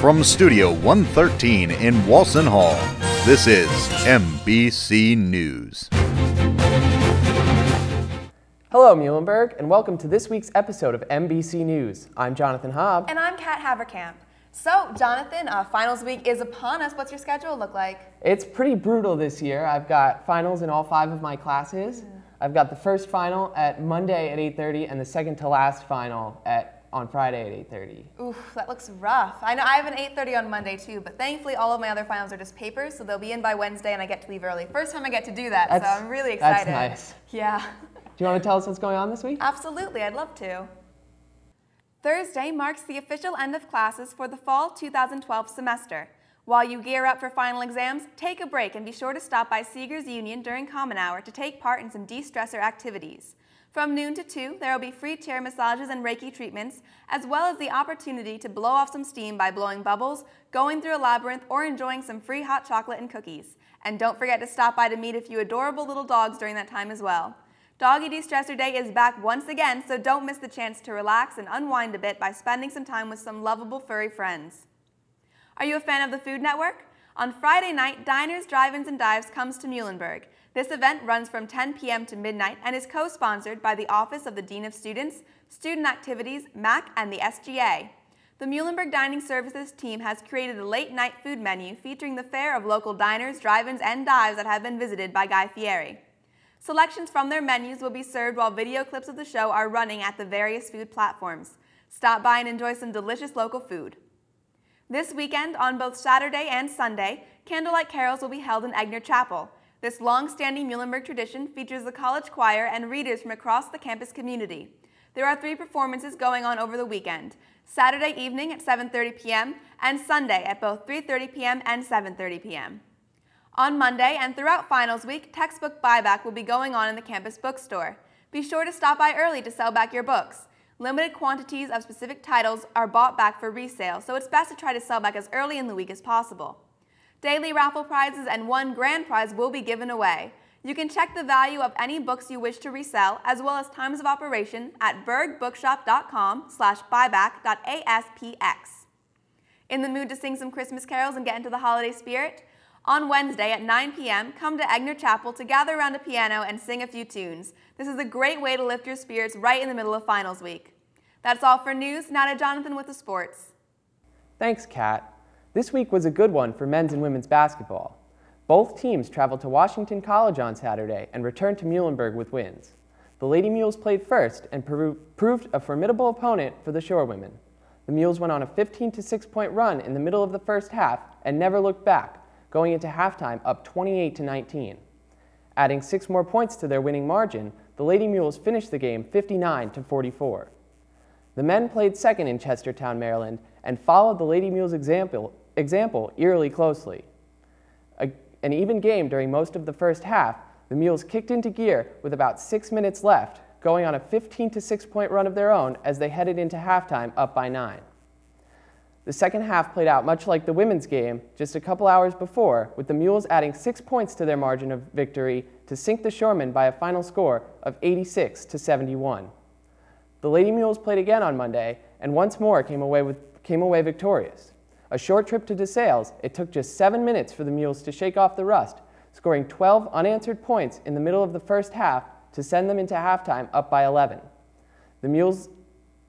From Studio 113 in Walson Hall, this is MBC News. Hello, Muhlenberg, and welcome to this week's episode of MBC News. I'm Jonathan Hobb. And I'm Kat Haverkamp. So, Jonathan, finals week is upon us. What's your schedule look like? It's pretty brutal this year. I've got finals in all 5 of my classes. I've got the first final at Monday at 8:30 and the second to last final on Friday at 8:30. Oof, that looks rough. I know I have an 8:30 on Monday too, but thankfully all of my other finals are just papers, so they'll be in by Wednesday and I get to leave early. First time I get to do that, so I'm really excited. That's nice. Yeah. Do you want to tell us what's going on this week? Absolutely, I'd love to. Thursday marks the official end of classes for the fall 2012 semester. While you gear up for final exams, take a break and be sure to stop by Seegers Union during Common Hour to take part in some de-stressor activities. From noon to 2, there will be free chair massages and Reiki treatments, as well as the opportunity to blow off some steam by blowing bubbles, going through a labyrinth, or enjoying some free hot chocolate and cookies. And don't forget to stop by to meet a few adorable little dogs during that time as well. Doggy De-Stressor Day is back once again, so don't miss the chance to relax and unwind a bit by spending some time with some lovable furry friends. Are you a fan of the Food Network? On Friday night, Diners, Drive-Ins, and Dives comes to Muhlenberg. This event runs from 10 p.m. to midnight and is co-sponsored by the Office of the Dean of Students, Student Activities, MAC, and the SGA. The Muhlenberg Dining Services team has created a late-night food menu featuring the fare of local diners, drive-ins, and dives that have been visited by Guy Fieri. Selections from their menus will be served while video clips of the show are running at the various food platforms. Stop by and enjoy some delicious local food. This weekend, on both Saturday and Sunday, candlelight carols will be held in Egner Chapel. This long-standing Muhlenberg tradition features the college choir and readers from across the campus community. There are 3 performances going on over the weekend, Saturday evening at 7:30 p.m. and Sunday at both 3:30 p.m. and 7:30 p.m. On Monday and throughout finals week, textbook buyback will be going on in the campus bookstore. Be sure to stop by early to sell back your books. Limited quantities of specific titles are bought back for resale, so it's best to try to sell back as early in the week as possible. Daily raffle prizes and 1 grand prize will be given away. You can check the value of any books you wish to resell, as well as times of operation at bergbookshop.com/buyback.aspx. In the mood to sing some Christmas carols and get into the holiday spirit? On Wednesday at 9 p.m., come to Egner Chapel to gather around a piano and sing a few tunes. This is a great way to lift your spirits right in the middle of finals week. That's all for news. Now to Jonathan with the sports. Thanks, Kat. This week was a good one for men's and women's basketball. Both teams traveled to Washington College on Saturday and returned to Muhlenberg with wins. The Lady Mules played first and proved a formidable opponent for the Shore Women. The Mules went on a 15-6-point run in the middle of the first half and never looked back, going into halftime up 28-19. Adding 6 more points to their winning margin, the Lady Mules finished the game 59-44. The men played second in Chestertown, Maryland, and followed the Lady Mules' example eerily closely. An even game during most of the first half, the Mules kicked into gear with about 6 minutes left, going on a 15-6-point run of their own as they headed into halftime up by 9. The second half played out much like the women's game just a couple hours before, with the Mules adding 6 points to their margin of victory to sink the Shoremen by a final score of 86-71. The Lady Mules played again on Monday and once more came away victorious. A short trip to DeSales, it took just 7 minutes for the Mules to shake off the rust, scoring 12 unanswered points in the middle of the first half to send them into halftime up by 11. The Mules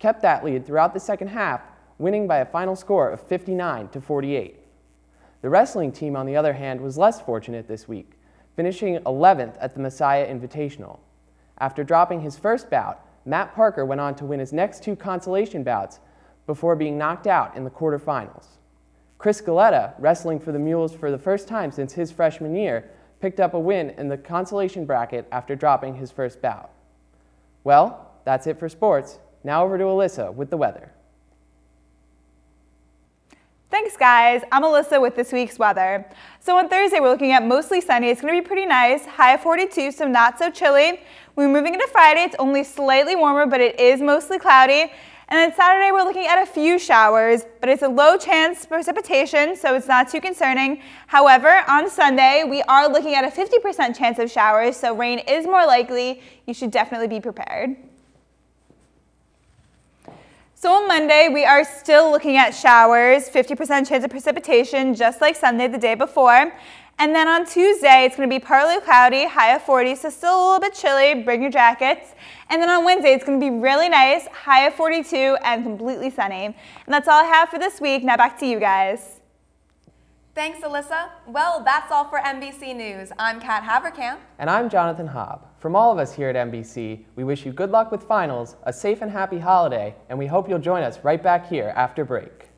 kept that lead throughout the second half, winning by a final score of 59-48. The wrestling team, on the other hand, was less fortunate this week, finishing 11th at the Messiah Invitational. After dropping his first bout, Matt Parker went on to win his next 2 consolation bouts before being knocked out in the quarterfinals. Chris Galetta, wrestling for the Mules for the first time since his freshman year, picked up a win in the consolation bracket after dropping his first bout. Well, that's it for sports. Now over to Elyssa with the weather. Thanks, guys. I'm Elyssa with this week's weather. So on Thursday, we're looking at mostly sunny. It's going to be pretty nice. High of 42, so not so chilly. We're moving into Friday. It's only slightly warmer, but it is mostly cloudy. And then Saturday, we're looking at a few showers, but it's a low chance precipitation, so it's not too concerning. However, on Sunday, we are looking at a 50% chance of showers, so rain is more likely. You should definitely be prepared. So on Monday, we are still looking at showers, 50% chance of precipitation, just like Sunday the day before. And then on Tuesday, it's going to be partly cloudy, high of 40, so still a little bit chilly, bring your jackets. And then on Wednesday, it's going to be really nice, high of 42 and completely sunny. And that's all I have for this week. Now back to you guys. Thanks, Elyssa. Well, that's all for MBC News. I'm Kat Haverkamp. And I'm Jonathan Hobb. From all of us here at MBC, we wish you good luck with finals, a safe and happy holiday, and we hope you'll join us right back here after break.